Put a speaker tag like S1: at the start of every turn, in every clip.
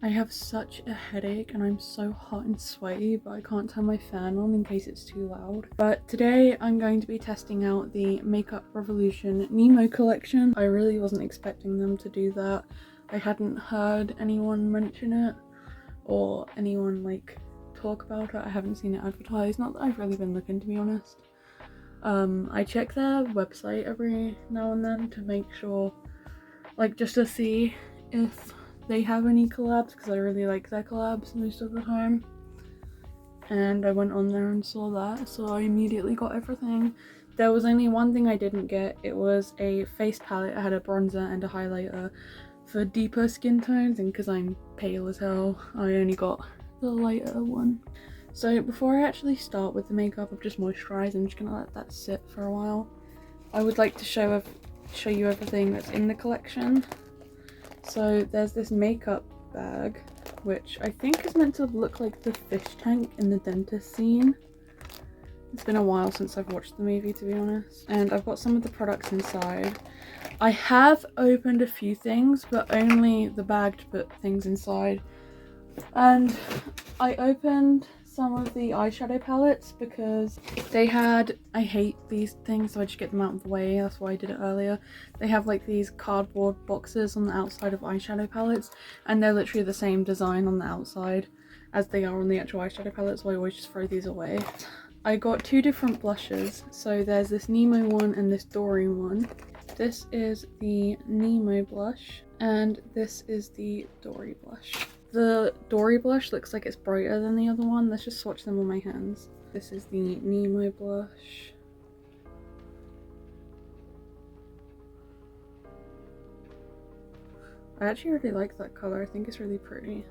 S1: I have such a headache and I'm so hot and sweaty, but I can't turn my fan on in case it's too loud. But today I'm going to be testing out the Makeup Revolution Nemo collection. I really wasn't expecting them to do that. I hadn't heard anyone mention it or anyone like talk about it. I haven't seen it advertised. Not that I've really been looking, to be honest. I check their website every now and then to make sure, like, just to see if they have any collabs, because I really like their collabs most of the time. And I went on there and saw that, so I immediately got everything. There was only one thing I didn't get. It was a face palette. I had a bronzer and a highlighter for deeper skin tones, and because I'm pale as hell, I only got the lighter one. So before I actually start with the makeup, I've just moisturised. I'm just gonna let that sit for a while. I would like to show you everything that's in the collection. So there's this makeup bag, which I think is meant to look like the fish tank in the dentist scene. It's been a while since I've watched the movie, to be honest. And I've got some of the products inside. I have opened a few things, but only the bag to put things inside. And I opened some of the eyeshadow palettes because they had, I hate these things, so I just get them out of the way. That's why I did it earlier. They have like these cardboard boxes on the outside of eyeshadow palettes, and they're literally the same design on the outside as they are on the actual eyeshadow palette, so I always just throw these away. I got two different blushes. So there's this Nemo one and this Dory one. This is the Nemo blush and this is the Dory blush. The Dory blush looks like it's brighter than the other one. Let's just swatch them on my hands. This is the Nemo blush. I actually really like that colour. I think it's really pretty.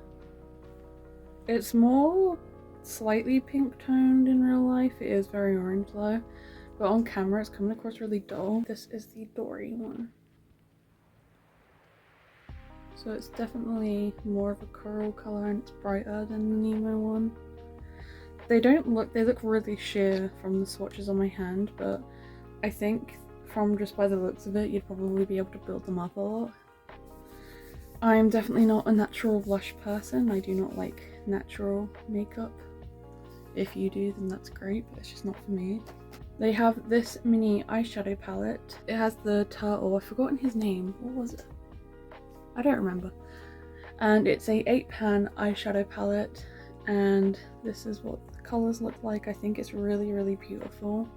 S1: It's more slightly pink toned in real life. It is very orange though. But on camera it's coming across really dull. This is the Dory one. So it's definitely more of a coral colour and it's brighter than the Nemo one. They look really sheer from the swatches on my hand, but I think from just by the looks of it, you'd probably be able to build them up a lot. I'm definitely not a natural blush person. I do not like natural makeup. If you do, then that's great, but it's just not for me. They have this mini eyeshadow palette. It has the turtle, I've forgotten his name. What was it? I don't remember. And it's a 8-pan eyeshadow palette, and this is what the colours look like. I think it's really, really beautiful.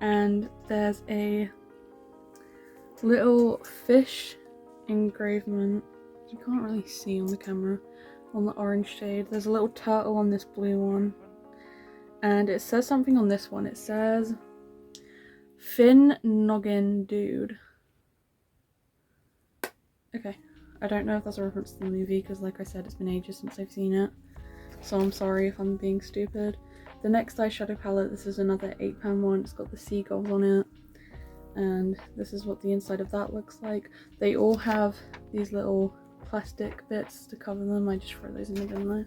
S1: And there's a little fish engravement. You can't really see on the camera on the orange shade. There's a little turtle on this blue one. And it says something on this one. It says Fin Noggin Dude. Okay, I don't know if that's a reference to the movie because, like I said, it's been ages since I've seen it, so I'm sorry if I'm being stupid. The next eyeshadow palette, this is another 8-pan one. It's got the seagulls on it, and this is what the inside of that looks like. They all have these little plastic bits to cover them. I just throw those in the bin there.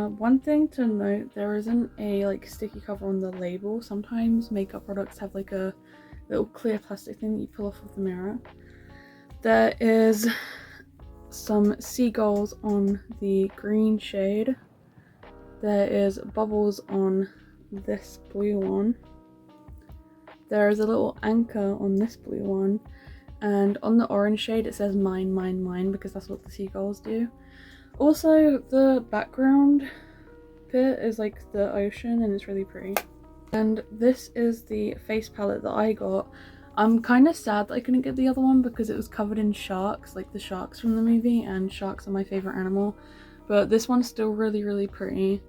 S1: One thing to note, there isn't a like sticky cover on the label. Sometimes makeup products have like a little clear plastic thing that you pull off of the mirror. There is some seagulls on the green shade. There is bubbles on this blue one. There is a little anchor on this blue one. And on the orange shade it says mine, mine, mine, because that's what the seagulls do. Also, the background bit is like the ocean and it's really pretty. And this is the face palette that I got. I'm kind of sad that I couldn't get the other one because it was covered in sharks, like the sharks from the movie, and sharks are my favourite animal. But this one's still really, really pretty.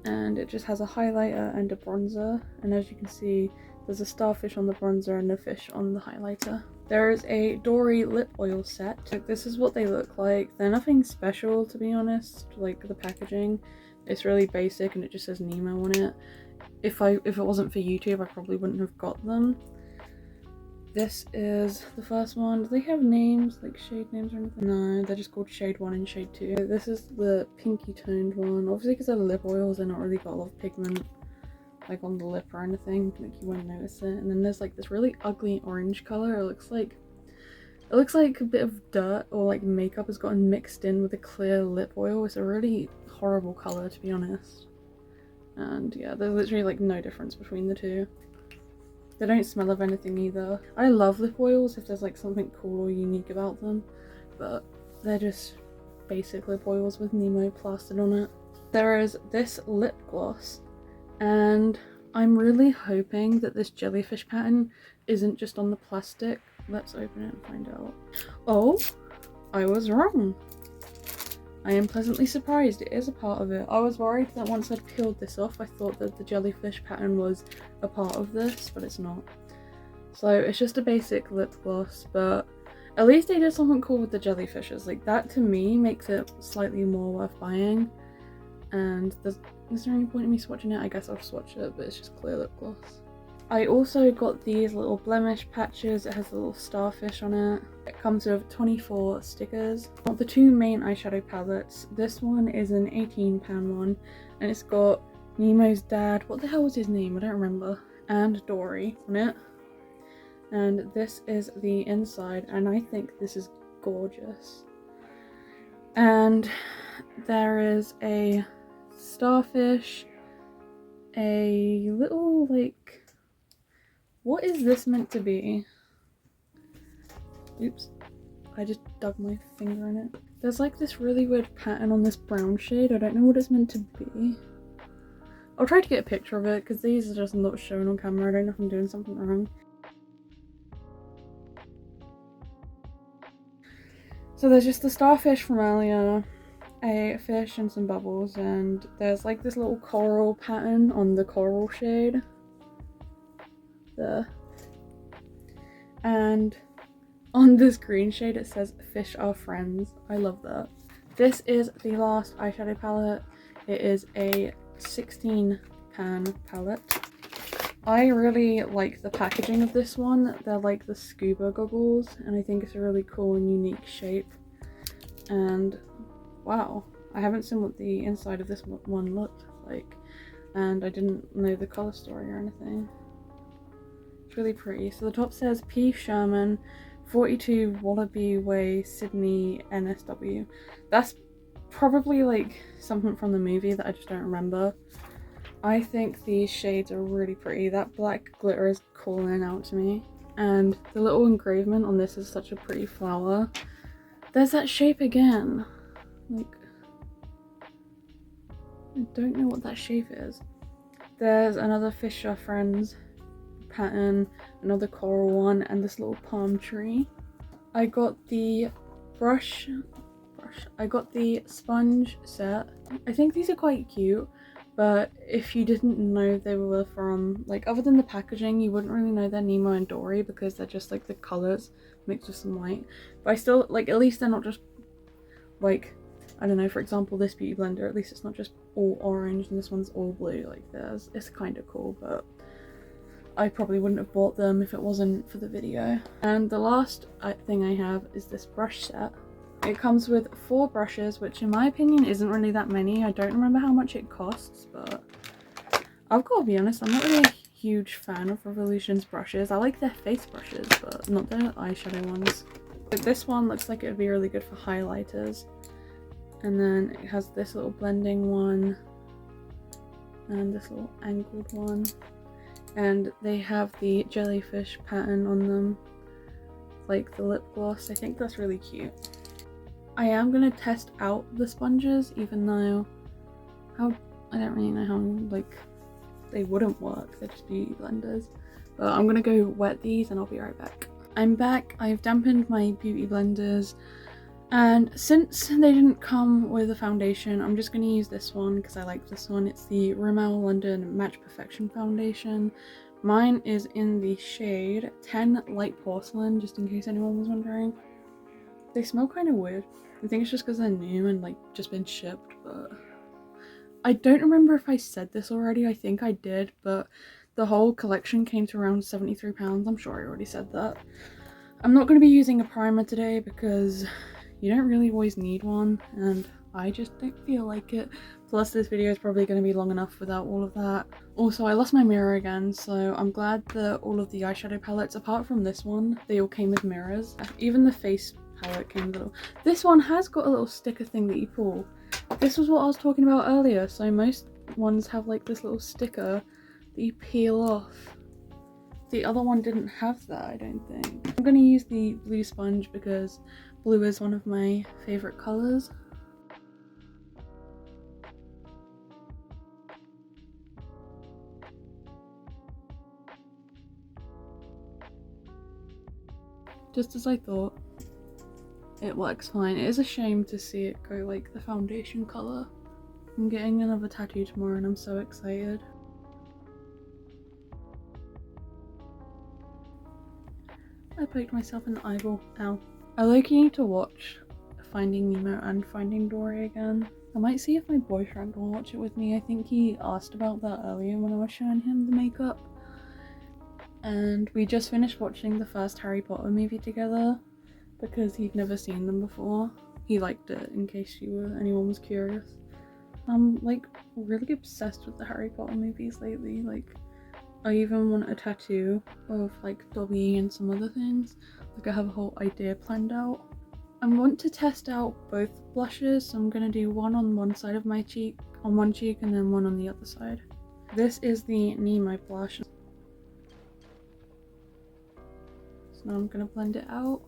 S1: And it just has a highlighter and a bronzer. And as you can see, there's a starfish on the bronzer and a fish on the highlighter. There is a Dory lip oil set. Like, this is what they look like. They're nothing special, to be honest. Like, the packaging, it's really basic and it just says Nemo on it. If it wasn't for YouTube, I probably wouldn't have got them. This is the first one. Do they have names, like shade names or anything? No, they're just called shade 1 and shade 2. This is the pinky toned one. Obviously because they're lip oils, they're not really got a lot of pigment like on the lip or anything, like you won't notice it. And then there's like this really ugly orange color. It looks like It looks like a bit of dirt or like makeup has gotten mixed in with a clear lip oil. It's a really horrible colour, to be honest. And yeah, there's literally like no difference between the two. They don't smell of anything either. I love lip oils if there's like something cool or unique about them, but they're just basic lip oils with Nemo plastered on it. There is this lip gloss, and I'm really hoping that this jellyfish pattern isn't just on the plastic. Let's open it and find out. Oh, I was wrong. I am pleasantly surprised it is a part of it. I was worried that once I'd peeled this off, I thought that the jellyfish pattern was a part of this, but it's not. So it's just a basic lip gloss, but at least they did something cool with the jellyfishes. Like, that to me makes it slightly more worth buying. And is there any point in me swatching it? I guess I'll swatch it, but it's just clear lip gloss. I also got these little blemish patches. It has a little starfish on it. It comes with 24 stickers. Got the two main eyeshadow palettes. This one is an £18 one, and it's got Nemo's dad, what the hell was his name? I don't remember, and Dory on it. And this is the inside, and I think this is gorgeous. And there is a starfish, a little like, what is this meant to be? Oops, I just dug my finger in it. There's like this really weird pattern on this brown shade. I don't know what it's meant to be. I'll try to get a picture of it because these are just not shown on camera. I don't know if I'm doing something wrong. So there's just the starfish from earlier, a fish and some bubbles, and there's like this little coral pattern on the coral shade. There. And on this green shade it says fish are friends. I love that. This is the last eyeshadow palette. It is a 16 pan palette. I really like the packaging of this one. They're like the scuba goggles, and I think it's a really cool and unique shape. And wow, I haven't seen what the inside of this one looked like, and I didn't know the colour story or anything. It's really pretty. So the top says P. Sherman, 42 Wallaby Way, Sydney, NSW. That's probably like something from the movie that I just don't remember. I think these shades are really pretty. That black glitter is calling out to me. And the little engravement on this is such a pretty flower. There's that shape again. Like, I don't know what that shape is. There's another Fish Are Friends pattern, another coral one, and this little palm tree. I got the I got the sponge set. I think these are quite cute, but if you didn't know they were from, like, other than the packaging, you wouldn't really know they're Nemo and Dory because they're just like the colours mixed with some white. But I still, like, at least they're not just like, I don't know, for example, this beauty blender, at least it's not just all orange and this one's all blue like theirs. It's kind of cool, but I probably wouldn't have bought them if it wasn't for the video. And the last thing I have is this brush set. It comes with 4 brushes, which in my opinion isn't really that many. I don't remember how much it costs, but I've got to be honest, I'm not really a huge fan of Revolution's brushes. I like their face brushes, but not their eyeshadow ones. But this one looks like it would be really good for highlighters. And then it has this little blending one and this little angled one. And they have the jellyfish pattern on them, like the lip gloss. I think that's really cute. I am going to test out the sponges, even though I don't really know how, like, they wouldn't work. They're just beauty blenders. But I'm going to go wet these and I'll be right back. I'm back. I've dampened my beauty blenders, and since they didn't come with a foundation, I'm just going to use this one because I like this one. It's the Rimmel London Match Perfection Foundation. Mine is in the shade 10 Light Porcelain, just in case anyone was wondering. They smell kind of weird. I think it's just because they're new and like just been shipped, but I don't remember if I said this already. I think I did, but the whole collection came to around £73. I'm sure I already said that. I'm not going to be using a primer today because you don't really always need one, and I just don't feel like it. Plus this video is probably going to be long enough without all of that. Also, I lost my mirror again, so I'm glad that all of the eyeshadow palettes, apart from this one, they all came with mirrors. Even the face palette came with a little. This one has got a little sticker thing that you pull. This was what I was talking about earlier, so most ones have like this little sticker that you peel off. The other one didn't have that, I don't think. I'm going to use the blue sponge because blue is one of my favourite colours. Just as I thought. It works fine. It is a shame to see it go like the foundation colour. I'm getting another tattoo tomorrow and I'm so excited. I poked myself in the eyeball. Ow. I low-key need to watch Finding Nemo and Finding Dory again. I might see if my boyfriend will watch it with me. I think he asked about that earlier when I was showing him the makeup. And we just finished watching the first Harry Potter movie together because he'd never seen them before. He liked it, in case anyone was curious. I'm like really obsessed with the Harry Potter movies lately. Like, I even want a tattoo of like Dobby and some other things. Like, I have a whole idea planned out. I want to test out both blushes, so I'm gonna do one on one side of my cheek, on one cheek, and then one on the other side. This is the Nemo blush. So now I'm gonna blend it out.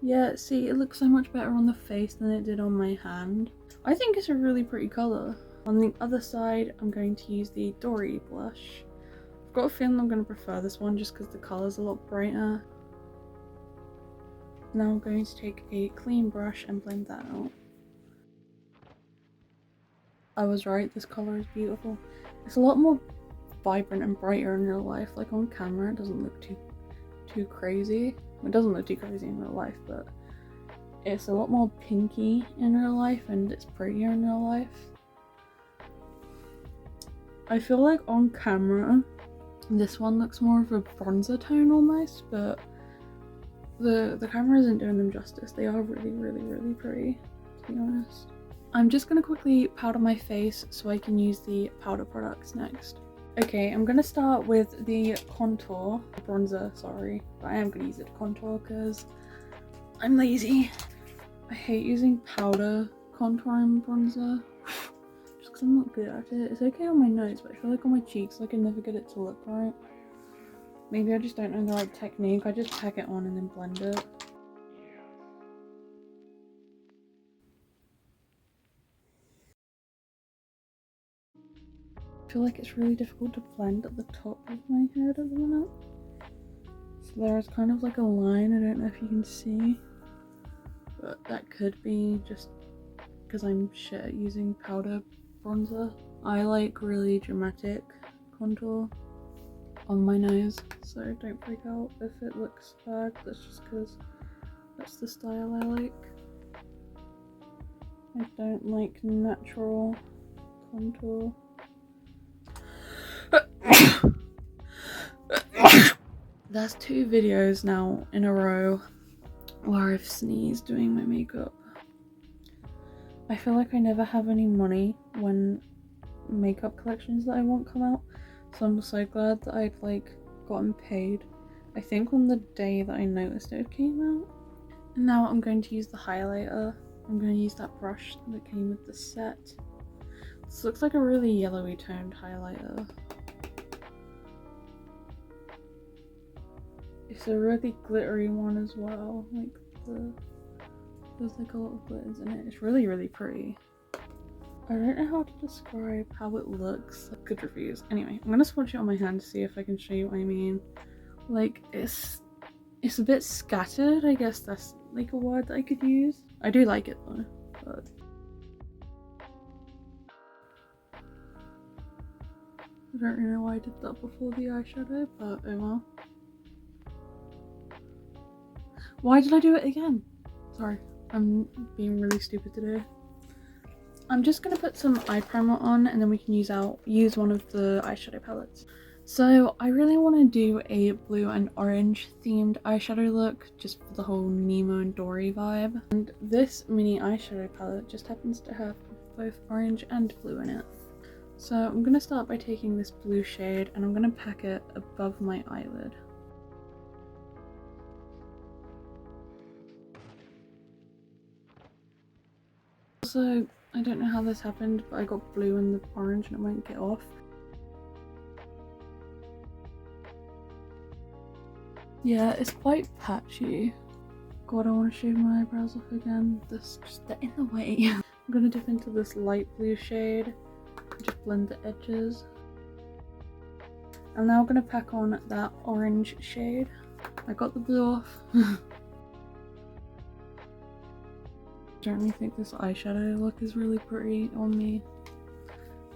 S1: Yeah, see, it looks so much better on the face than it did on my hand. I think it's a really pretty colour. On the other side, I'm going to use the Dory blush. I've got a feeling I'm going to prefer this one just because the colour's a lot brighter. Now I'm going to take a clean brush and blend that out. I was right, this colour is beautiful. It's a lot more vibrant and brighter in real life. Like on camera, it doesn't look too crazy. It doesn't look too crazy in real life, but it's a lot more pinky in real life and it's prettier in real life. I feel like on camera, this one looks more of a bronzer tone almost, but the camera isn't doing them justice. They are really pretty, to be honest. I'm just going to quickly powder my face so I can use the powder products next. Okay, I'm going to start with the contour, bronzer, sorry, but I am going to use it to contour because I'm lazy. I hate using powder contour and bronzer just because I'm not good at it. It's okay on my nose, but I feel like on my cheeks I can never get it to look right. Maybe I just don't know the right technique. I just pack it on and then blend it. I feel like it's really difficult to blend at the top of my head at the minute. So there's kind of like a line, I don't know if you can see, but that could be just because I'm shit at using powder bronzer. I like really dramatic contour on my nose, so don't freak out if it looks bad. That's just because that's the style I like. I don't like natural contour. There's 2 videos now in a row where I've sneezed doing my makeup. I feel like I never have any money when makeup collections that I want come out, so I'm so glad that I'd like gotten paid. I think on the day that I noticed it came out. And now I'm going to use the highlighter. I'm going to use that brush that came with the set. This looks like a really yellowy toned highlighter. It's a really glittery one as well, like there's like a lot of glitters in it. It's really pretty. I don't know how to describe how it looks. Good reviews. Anyway, I'm gonna swatch it on my hand to see if I can show you what I mean. Like, it's a bit scattered, I guess that's like a word that I could use. I do like it though, but I don't really know why I did that before the eyeshadow, but oh well. Why did I do it again? Sorry, I'm being really stupid today. I'm just gonna put some eye primer on and then we can use one of the eyeshadow palettes. So I really want to do a blue and orange themed eyeshadow look just for the whole Nemo and Dory vibe. And this mini eyeshadow palette just happens to have both orange and blue in it. So I'm going to start by taking this blue shade and I'm going to pack it above my eyelid. Also, I don't know how this happened, but I got blue in the orange and it won't get off. Yeah, it's quite patchy. God, I want to shave my eyebrows off again. They're in the way. I'm gonna dip into this light blue shade, just blend the edges. I'm now gonna pack on that orange shade. I got the blue off. I don't really think this eyeshadow look is really pretty on me,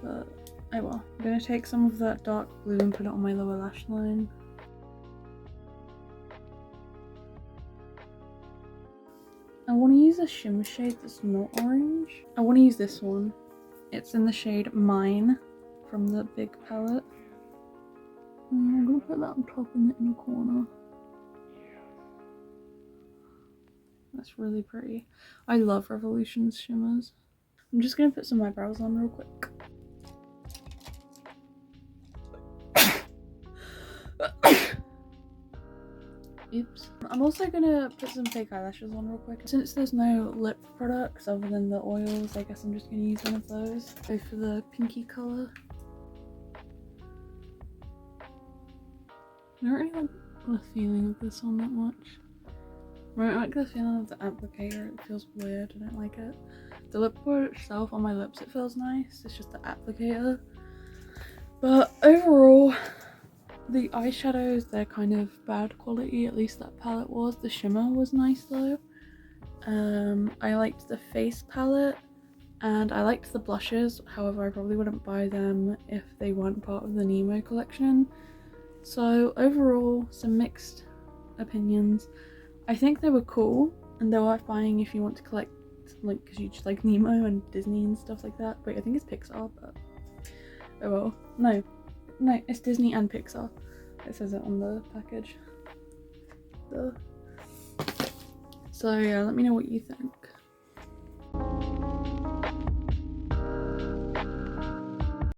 S1: but I will. I'm gonna take some of that dark blue and put it on my lower lash line. I want to use a shimmer shade that's not orange. I want to use this one. It's in the shade Mine from the big palette. I'm going to put that on top in the inner corner. That's really pretty. I love Revolution's shimmers. I'm just going to put some eyebrows on real quick. Oops. I'm also gonna put some fake eyelashes on real quick. Since there's no lip products other than the oils, I guess I'm just gonna use one of those. Go for the pinky colour. I don't really like the feeling of this one that much. I don't like the feeling of the applicator, it feels weird, I don't like it. The lip product itself on my lips, it feels nice, it's just the applicator. But overall, the eyeshadows, they're kind of bad quality, at least that palette was. The shimmer was nice though. I liked the face palette and I liked the blushes, however I probably wouldn't buy them if they weren't part of the Nemo collection. So overall, some mixed opinions. I think they were cool and they're worth buying if you want to collect, like, because you just like Nemo and Disney and stuff like that. Wait, I think it's Pixar, but oh well. No, it's Disney and Pixar. It says it on the package. So yeah, let me know what you think.